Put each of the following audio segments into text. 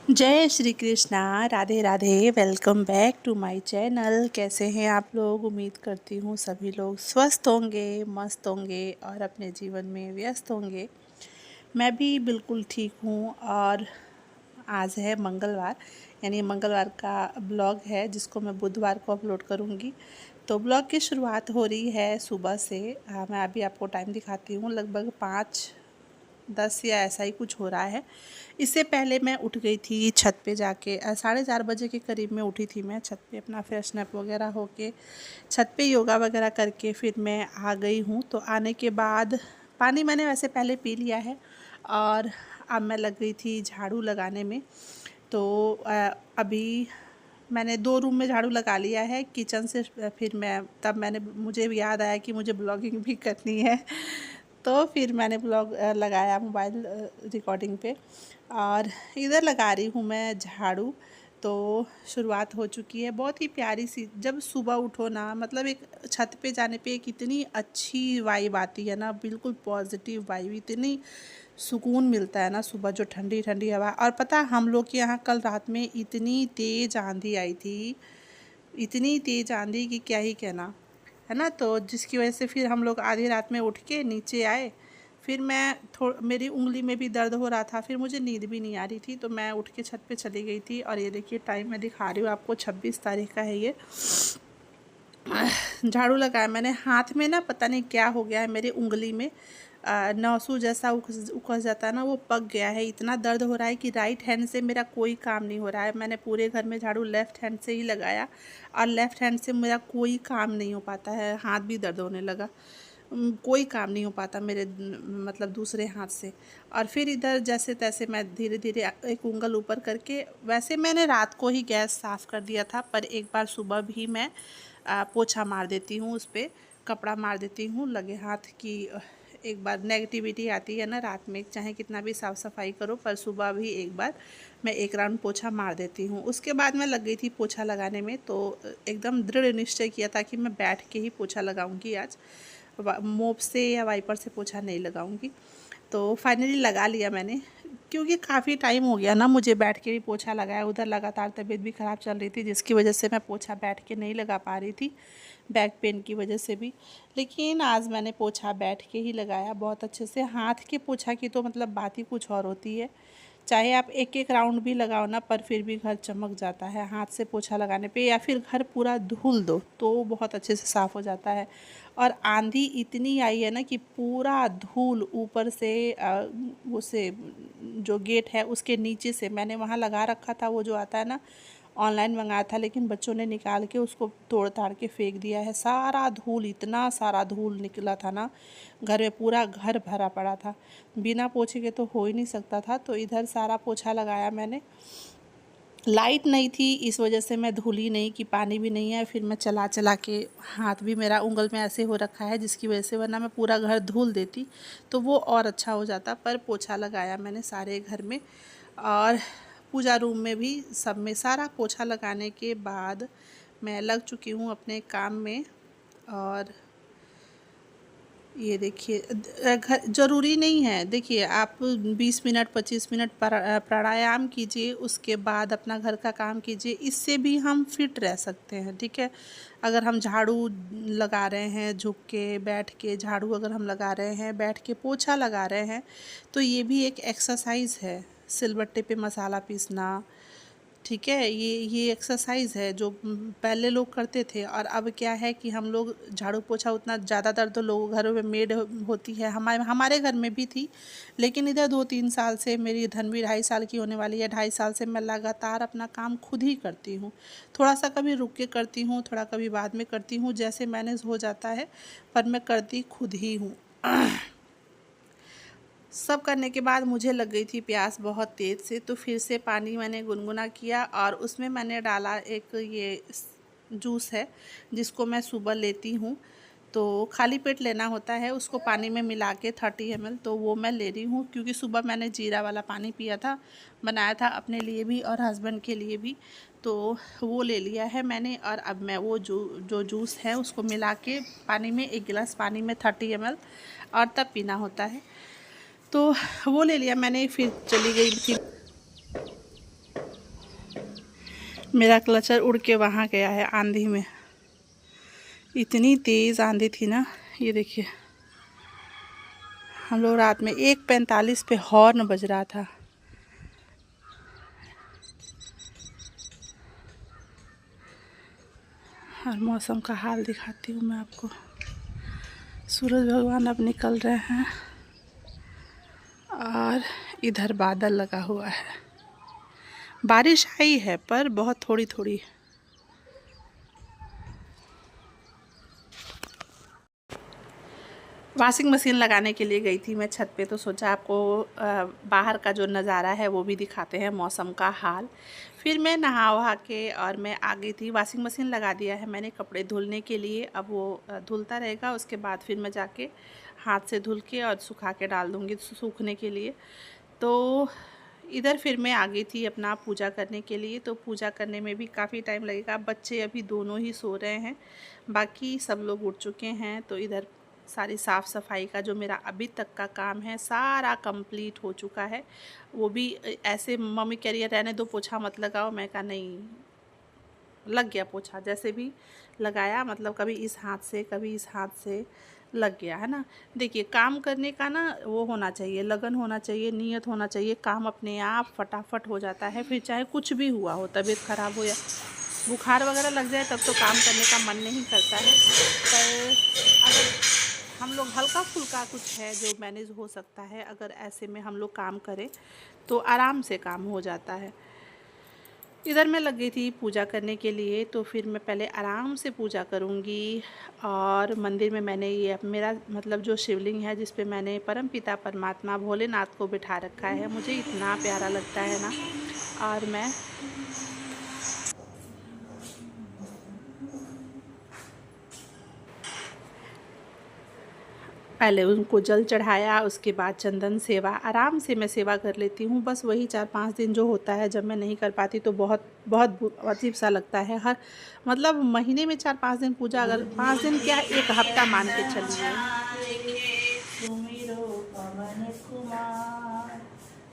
जय Shri Krishna. Radhe Radhe. Welcome back to my channel. कैसे हैं आप लोग? उम्मीद करती हूँ सभी लोग स्वस्थ होंगे, मस्त होंगे और अपने जीवन में व्यस्त होंगे। मैं भी बिल्कुल ठीक हूँ। और आज है मंगलवार, यानी मंगलवार का ब्लॉग है जिसको मैं बुधवार को अपलोड करूँगी। तो ब्लॉग की शुरुआत हो रही है सुबह से। मैं अभी आपको टाइम दिखाती हूँ, लगभग 5:10 या ऐसा ही कुछ हो रहा है। इससे पहले मैं उठ गई थी छत पे जाके, 4:30 बजे के करीब में उठी थी मैं छत पे, अपना फ्रेशनअप वगैरह होके छत पे योगा वगैरह करके फिर मैं आ गई हूँ। तो आने के बाद पानी मैंने वैसे पहले पी लिया है और अब मैं लग गई थी झाड़ू लगाने में। तो अभी मैंने 2 रूम में झाड़ू लगा लिया है, किचन से फिर मैं तब मैंने मुझे भी याद आया कि मुझे ब्लॉगिंग भी करनी है। तो फिर मैंने ब्लॉग लगाया मोबाइल रिकॉर्डिंग पे और इधर लगा रही हूँ मैं झाड़ू। तो शुरुआत हो चुकी है बहुत ही प्यारी सी। जब सुबह उठो ना, मतलब एक छत पे जाने पे एक इतनी अच्छी वाइब आती है ना, बिल्कुल पॉजिटिव वाइब, इतनी सुकून मिलता है ना सुबह, जो ठंडी ठंडी हवा। और पता हम लोग के यहाँ कल रात में इतनी तेज़ आंधी आई थी, इतनी तेज़ आंधी कि क्या ही कहना, है ना। तो जिसकी वजह से फिर हम लोग आधी रात में उठ के नीचे आए। फिर मैं मेरी उंगली में भी दर्द हो रहा था, फिर मुझे नींद भी नहीं आ रही थी, तो मैं उठ के छत पे चली गई थी। और ये देखिए टाइम मैं दिखा रही हूँ आपको, 26 तारीख का है ये। झाड़ू लगाया मैंने, हाथ में ना पता नहीं क्या हो गया है, मेरी उंगली में नौसू जैसा उखस जाता है ना, वो पक गया है। इतना दर्द हो रहा है कि राइट हैंड से मेरा कोई काम नहीं हो रहा है। मैंने पूरे घर में झाड़ू लेफ़्ट हैंड से ही लगाया और लेफ़्ट हैंड से मेरा कोई काम नहीं हो पाता है। हाथ भी दर्द होने लगा, कोई काम नहीं हो पाता मेरे मतलब दूसरे हाथ से। और फिर इधर जैसे तैसे मैं धीरे धीरे एक उंगल ऊपर करके, वैसे मैंने रात को ही गैस साफ़ कर दिया था, पर एक बार सुबह भी मैं पोछा मार देती हूँ, उस पर कपड़ा मार देती हूँ लगे हाथ की। एक बार नेगेटिविटी आती है ना रात में, चाहे कितना भी साफ़ सफाई करो, पर सुबह भी एक बार मैं एक राउंड पोछा मार देती हूँ। उसके बाद मैं लग गई थी पोछा लगाने में। तो एकदम दृढ़ निश्चय किया था कि मैं बैठ के ही पोछा लगाऊंगी आज, मोप से या वाइपर से पोछा नहीं लगाऊंगी। तो फाइनली लगा लिया मैंने, क्योंकि काफ़ी टाइम हो गया ना मुझे बैठ के भी पोछा लगाया। उधर लगातार तबीयत भी ख़राब चल रही थी, जिसकी वजह से मैं पोछा बैठ के नहीं लगा पा रही थी, बैक पेन की वजह से भी। लेकिन आज मैंने पोछा बैठ के ही लगाया बहुत अच्छे से। हाथ के पोछा की तो मतलब बात ही कुछ और होती है, चाहे आप एक एक राउंड भी लगाओ ना, पर फिर भी घर चमक जाता है हाथ से पोछा लगाने पे। या फिर घर पूरा धुल दो तो बहुत अच्छे से साफ़ हो जाता है। और आंधी इतनी आई है ना कि पूरा धूल ऊपर से उसे जो गेट है उसके नीचे से, मैंने वहाँ लगा रखा था वो जो आता है ना, ऑनलाइन मंगाया था, लेकिन बच्चों ने निकाल के उसको तोड़ ताड़ के फेंक दिया है। सारा धूल, इतना सारा धूल निकला था ना, घर में पूरा घर भरा पड़ा था। बिना पोछे के तो हो ही नहीं सकता था। तो इधर सारा पोछा लगाया मैंने। लाइट नहीं थी, इस वजह से मैं धुली नहीं, कि पानी भी नहीं है। फिर मैं चला चला के, हाथ भी मेरा उंगल में ऐसे हो रखा है जिसकी वजह से, वरना मैं पूरा घर धुल देती तो वो और अच्छा हो जाता। पर पोछा लगाया मैंने सारे घर में, और पूजा रूम में भी, सब में सारा पोछा लगाने के बाद मैं लग चुकी हूँ अपने काम में। और ये देखिए, घर ज़रूरी नहीं है, देखिए आप 20 मिनट 25 मिनट प्राणायाम कीजिए, उसके बाद अपना घर का काम कीजिए, इससे भी हम फिट रह सकते हैं। ठीक है, अगर हम झाड़ू लगा रहे हैं झुक के, बैठ के झाड़ू अगर हम लगा रहे हैं, बैठ के पोछा लगा रहे हैं, तो ये भी एक एक्सरसाइज है। सिलबट्टे पे मसाला पीसना, ठीक है, ये एक्सरसाइज है जो पहले लोग करते थे। और अब क्या है कि हम लोग झाड़ू पोछा, उतना ज़्यादातर तो लोगों घरों में मेड होती है, हमारे घर में भी थी। लेकिन इधर 2-3 साल से, मेरी धनवी 2.5 साल की होने वाली है, 2.5 साल से मैं लगातार अपना काम खुद ही करती हूँ। थोड़ा सा कभी रुक के करती हूँ, थोड़ा कभी बाद में करती हूँ, जैसे मैनेज हो जाता है, पर मैं करती खुद ही हूँ। सब करने के बाद मुझे लग गई थी प्यास बहुत तेज़ से, तो फिर से पानी मैंने गुनगुना किया और उसमें मैंने डाला एक ये जूस है जिसको मैं सुबह लेती हूँ। तो खाली पेट लेना होता है, उसको पानी में मिला के 30 ml, तो वो मैं ले रही हूँ। क्योंकि सुबह मैंने जीरा वाला पानी पिया था, बनाया था अपने लिए भी और हस्बैंड के लिए भी, तो वो ले लिया है मैंने। और अब मैं वो जो जूस है उसको मिला के पानी में, 1 गिलास पानी में 30 ml, और तब पीना होता है। तो वो ले लिया मैंने, फिर चली गई थी मेरा क्लचर उड़ के वहाँ गया है आंधी में। इतनी तेज़ आंधी थी ना, ये देखिए। हम लोग रात में 1:45 पे हॉर्न बज रहा था। और मौसम का हाल दिखाती हूँ मैं आपको। सूरज भगवान अब निकल रहे हैं और इधर बादल लगा हुआ है। बारिश आई है पर बहुत थोड़ी थोड़ी। वॉशिंग मशीन लगाने के लिए गई थी मैं छत पे, तो सोचा आपको बाहर का जो नज़ारा है वो भी दिखाते हैं, मौसम का हाल। फिर मैं नहा वहा के और मैं आ गई थी। वॉशिंग मशीन लगा दिया है मैंने कपड़े धुलने के लिए। अब वो धुलता रहेगा, उसके बाद फिर मैं जाके हाथ से धुल के और सुखा के डाल दूँगी सूखने के लिए। तो इधर फिर मैं आ गई थी अपना पूजा करने के लिए। तो पूजा करने में भी काफ़ी टाइम लगेगा। बच्चे अभी दोनों ही सो रहे हैं, बाकी सब लोग उठ चुके हैं। तो इधर सारी साफ़ सफाई का जो मेरा अभी तक का काम है सारा कंप्लीट हो चुका है। वो भी ऐसे मम्मी कह रही है रहने दो, पोछा मत लगाओ। मैं कहा नहीं, लग गया पोछा। जैसे भी लगाया, मतलब कभी इस हाथ से कभी इस हाथ से लग गया है ना। देखिए, काम करने का ना वो होना चाहिए, लगन होना चाहिए, नियत होना चाहिए। काम अपने आप फटाफट हो जाता है। फिर चाहे कुछ भी हुआ हो, तबीयत ख़राब हो या बुखार वगैरह लग जाए, तब तो काम करने का मन नहीं करता है। पर अगर हम लोग हल्का फुल्का कुछ है जो मैनेज हो सकता है, अगर ऐसे में हम लोग काम करें तो आराम से काम हो जाता है। इधर मैं लग गई थी पूजा करने के लिए। तो फिर मैं पहले आराम से पूजा करूँगी। और मंदिर में मैंने ये मेरा मतलब जो शिवलिंग है जिस पे मैंने परमपिता परमात्मा भोलेनाथ को बिठा रखा है, मुझे इतना प्यारा लगता है ना। और मैं पहले उनको जल चढ़ाया, उसके बाद चंदन सेवा। आराम से मैं सेवा कर लेती हूँ। बस वही 4-5 दिन जो होता है, जब मैं नहीं कर पाती तो बहुत बहुत अजीब सा लगता है। हर मतलब महीने में 4-5 दिन पूजा, अगर 5 दिन क्या 1 हफ्ता मान के चलिए।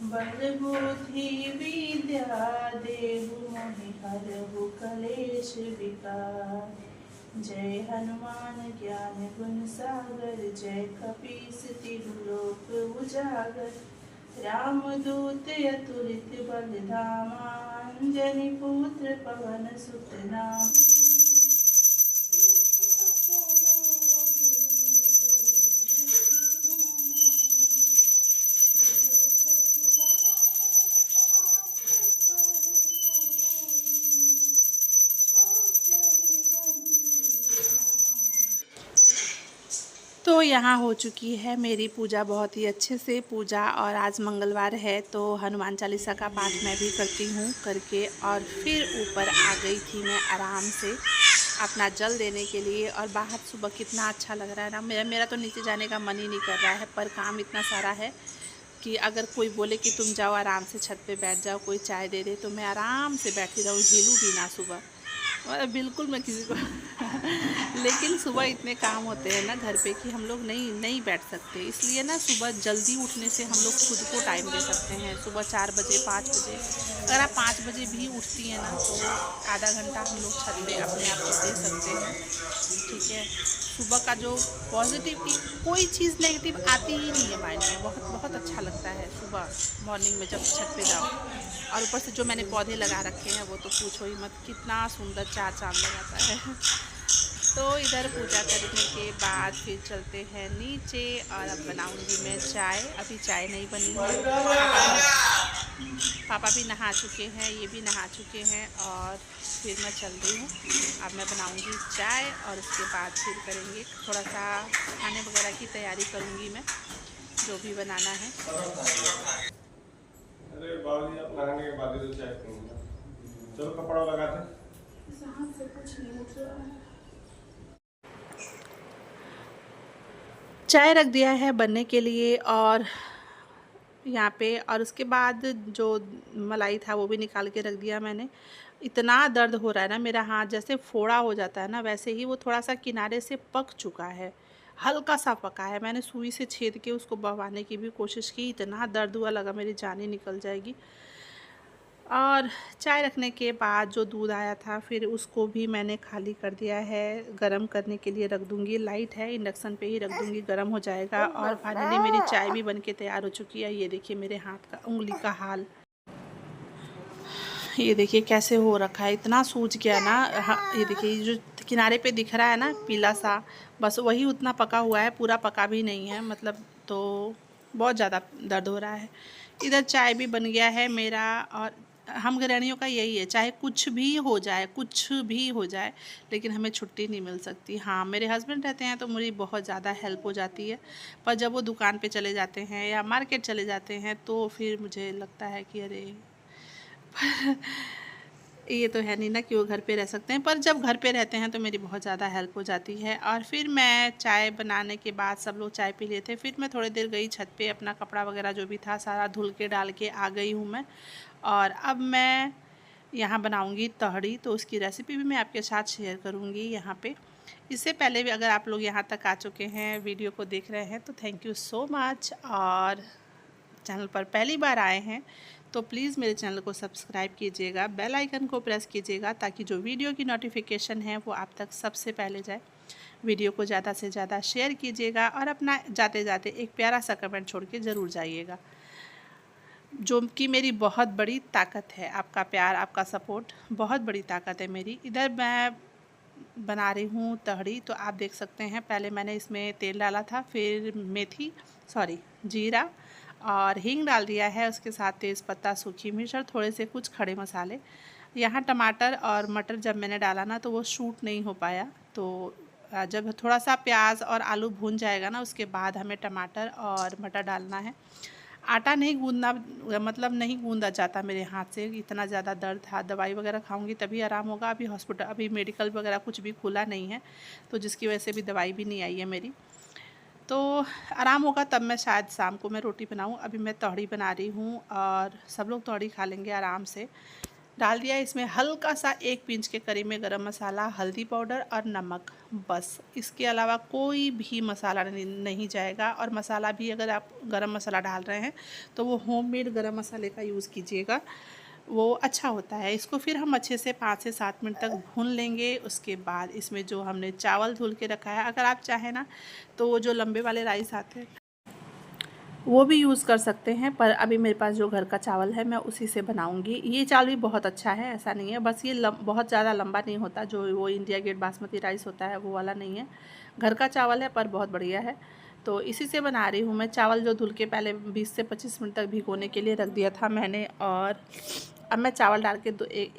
बलबुद्धि विद्या देहु मोहि हरहु कलेश विकार। जय हनुमान ज्ञान गुण सागर, जय कपीस तिहु लोक उजागर। रामदूत अतुलित बल धामा, अंजनी पुत्र पवन सुत नाम। तो यहाँ हो चुकी है मेरी पूजा, बहुत ही अच्छे से पूजा। और आज मंगलवार है तो हनुमान चालीसा का पाठ मैं भी करती हूँ करके। और फिर ऊपर आ गई थी मैं आराम से अपना जल देने के लिए। और बाहर सुबह कितना अच्छा लग रहा है ना। मेरा तो नीचे जाने का मन ही नहीं कर रहा है, पर काम इतना सारा है कि अगर कोई बोले कि तुम जाओ आराम से छत पे बैठ जाओ, कोई चाय दे दे, तो मैं आराम से बैठी रहूँ, हिलूँ भी ना सुबह। और बिल्कुल मैं किसी को लेकिन सुबह इतने काम होते हैं ना घर पे कि हम लोग नहीं बैठ सकते। इसलिए ना सुबह जल्दी उठने से हम लोग खुद को टाइम दे सकते हैं। सुबह 4 बजे 5 बजे, अगर आप 5 बजे भी उठती हैं ना, तो आधा घंटा हम लोग छत पे अपने आप को दे सकते हैं। ठीक है, सुबह का जो पॉजिटिव की कोई चीज़ नेगेटिव आती ही नहीं है माइंड में। बहुत बहुत अच्छा लगता है सुबह मॉर्निंग में जब छत पे जाओ। और ऊपर से जो मैंने पौधे लगा रखे हैं वो तो पूछो ही मत, कितना सुंदर चार चांद लगाता है। तो इधर पूजा करने के बाद फिर चलते हैं नीचे। और अब बनाऊंगी मैं चाय। अभी चाय नहीं बनी है। पापा भी नहा चुके हैं, ये भी नहा चुके हैं। और फिर मैं चल रही हूँ, अब मैं बनाऊंगी चाय और उसके बाद फिर करेंगे थोड़ा सा खाने वगैरह की तैयारी करूँगी मैं, जो भी बनाना है। अरे बाबूजी, आप नहाने के बाद ही तो चाय पीऊंगा। चलो कपड़ा लगाते हैं। इस हाथ से कुछ नहीं उठ रहा है। चाय रख दिया है बनने के लिए और यहाँ पे। और उसके बाद जो मलाई था वो भी निकाल के रख दिया मैंने। इतना दर्द हो रहा है ना मेरा हाथ, जैसे फोड़ा हो जाता है ना, वैसे ही वो थोड़ा सा किनारे से पक चुका है, हल्का सा पका है। मैंने सुई से छेद के उसको बहवाने की भी कोशिश की, इतना दर्द हुआ, लगा मेरी जान ही निकल जाएगी। और चाय रखने के बाद जो दूध आया था फिर उसको भी मैंने खाली कर दिया है, गरम करने के लिए रख दूँगी। लाइट है, इंडक्शन पे ही रख दूँगी, गरम हो जाएगा। और फाइनली मेरी चाय भी बन के तैयार हो चुकी है। ये देखिए मेरे हाथ का, उंगली का हाल, ये देखिए कैसे हो रखा है, इतना सूज गया ना। हाँ, ये देखिए जो किनारे पे दिख रहा है ना पीला सा, बस वही उतना पका हुआ है, पूरा पका भी नहीं है मतलब। तो बहुत ज़्यादा दर्द हो रहा है। इधर चाय भी बन गया है मेरा। और हम गृहिणियों का यही है, चाहे कुछ भी हो जाए, कुछ भी हो जाए, लेकिन हमें छुट्टी नहीं मिल सकती। हाँ, मेरे हस्बैंड रहते हैं तो मेरी बहुत ज़्यादा हेल्प हो जाती है, पर जब वो दुकान पे चले जाते हैं या मार्केट चले जाते हैं तो फिर मुझे लगता है कि अरे ये तो है नहीं ना कि वो घर पे रह सकते हैं, पर जब घर पे रहते हैं तो मेरी बहुत ज़्यादा हेल्प हो जाती है। और फिर मैं चाय बनाने के बाद सब लोग चाय पी लिए थे, फिर मैं थोड़ी देर गई छत पे, अपना कपड़ा वगैरह जो भी था सारा धुल के डाल के आ गई हूँ मैं। और अब मैं यहाँ बनाऊँगी तहड़ी, तो उसकी रेसिपी भी मैं आपके साथ शेयर करूँगी यहाँ पे। इससे पहले भी अगर आप लोग यहाँ तक आ चुके हैं, वीडियो को देख रहे हैं, तो थैंक यू सो मच। और चैनल पर पहली बार आए हैं तो प्लीज़ मेरे चैनल को सब्सक्राइब कीजिएगा, बेल आइकन को प्रेस कीजिएगा, ताकि जो वीडियो की नोटिफिकेशन है वो आप तक सबसे पहले जाए। वीडियो को ज़्यादा से ज़्यादा शेयर कीजिएगा और अपना जाते जाते एक प्यारा सा कमेंट छोड़ के ज़रूर जाइएगा, जो कि मेरी बहुत बड़ी ताकत है। आपका प्यार, आपका सपोर्ट बहुत बड़ी ताकत है मेरी। इधर मैं बना रही हूँ तहड़ी, तो आप देख सकते हैं पहले मैंने इसमें तेल डाला था, फिर मेथी, सॉरी, जीरा और हींग डाल दिया है, उसके साथ तेज़पत्ता, सूखी मिर्च और थोड़े से कुछ खड़े मसाले। यहाँ टमाटर और मटर जब मैंने डाला ना तो वो शूट नहीं हो पाया। तो जब थोड़ा सा प्याज और आलू भून जाएगा ना, उसके बाद हमें टमाटर और मटर डालना है। आटा नहीं गूँदना, मतलब नहीं गूँदा जाता मेरे हाथ से, इतना ज़्यादा दर्द था। दवाई वगैरह खाऊंगी तभी आराम होगा। अभी हॉस्पिटल, अभी मेडिकल वगैरह कुछ भी खुला नहीं है, तो जिसकी वजह से भी दवाई भी नहीं आई है मेरी। तो आराम होगा तब मैं शायद शाम को मैं रोटी बनाऊं। अभी मैं तौड़ी बना रही हूँ और सब लोग तौड़ी खा लेंगे आराम से। डाल दिया इसमें हल्का सा 1 पिंच के करीब में गरम मसाला, हल्दी पाउडर और नमक, बस। इसके अलावा कोई भी मसाला नहीं जाएगा। और मसाला भी अगर आप गरम मसाला डाल रहे हैं तो वो होममेड गरम मसाले का यूज़ कीजिएगा, वो अच्छा होता है। इसको फिर हम अच्छे से 5 से 7 मिनट तक भून लेंगे। उसके बाद इसमें जो हमने चावल धुल के रखा है, अगर आप चाहें ना तो वो जो लंबे वाले राइस आते हैं वो भी यूज़ कर सकते हैं, पर अभी मेरे पास जो घर का चावल है मैं उसी से बनाऊंगी। ये चावल भी बहुत अच्छा है, ऐसा नहीं है, बस ये बहुत ज़्यादा लंबा नहीं होता, जो वो इंडिया गेट बासमती राइस होता है वो वाला नहीं है। घर का चावल है पर बहुत बढ़िया है, तो इसी से बना रही हूँ मैं। चावल जो धुल के पहले 20 से 25 मिनट तक भिगोने के लिए रख दिया था मैंने, और अब मैं चावल डाल के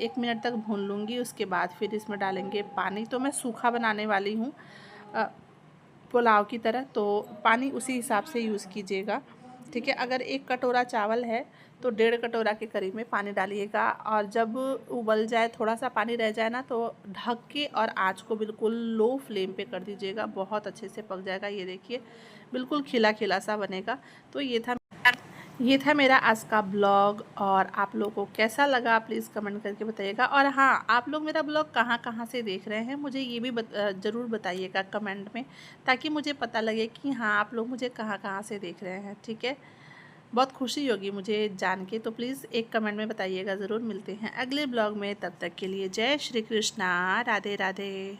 1 मिनट तक भून लूँगी। उसके बाद फिर इसमें डालेंगे पानी। तो मैं सूखा बनाने वाली हूँ पुलाव की तरह, तो पानी उसी हिसाब से यूज़ कीजिएगा, ठीक है। अगर 1 कटोरा चावल है तो 1.5 कटोरा के करीब में पानी डालिएगा। और जब उबल जाए, थोड़ा सा पानी रह जाए ना, तो ढक के और आँच को बिल्कुल लो फ्लेम पे कर दीजिएगा, बहुत अच्छे से पक जाएगा। ये देखिए बिल्कुल खिला खिला सा बनेगा। तो ये था मेरा आज का ब्लॉग, और आप लोगों को कैसा लगा प्लीज़ कमेंट करके बताइएगा। और हाँ, आप लोग मेरा ब्लॉग कहाँ कहाँ से देख रहे हैं मुझे ये भी ज़रूर बताइएगा कमेंट में, ताकि मुझे पता लगे कि हाँ आप लोग मुझे कहाँ कहाँ से देख रहे हैं, ठीक है। बहुत खुशी होगी मुझे जान के, तो प्लीज़ एक कमेंट में बताइएगा ज़रूर। मिलते हैं अगले ब्लॉग में, तब तक के लिए जय श्री कृष्णा, राधे राधे।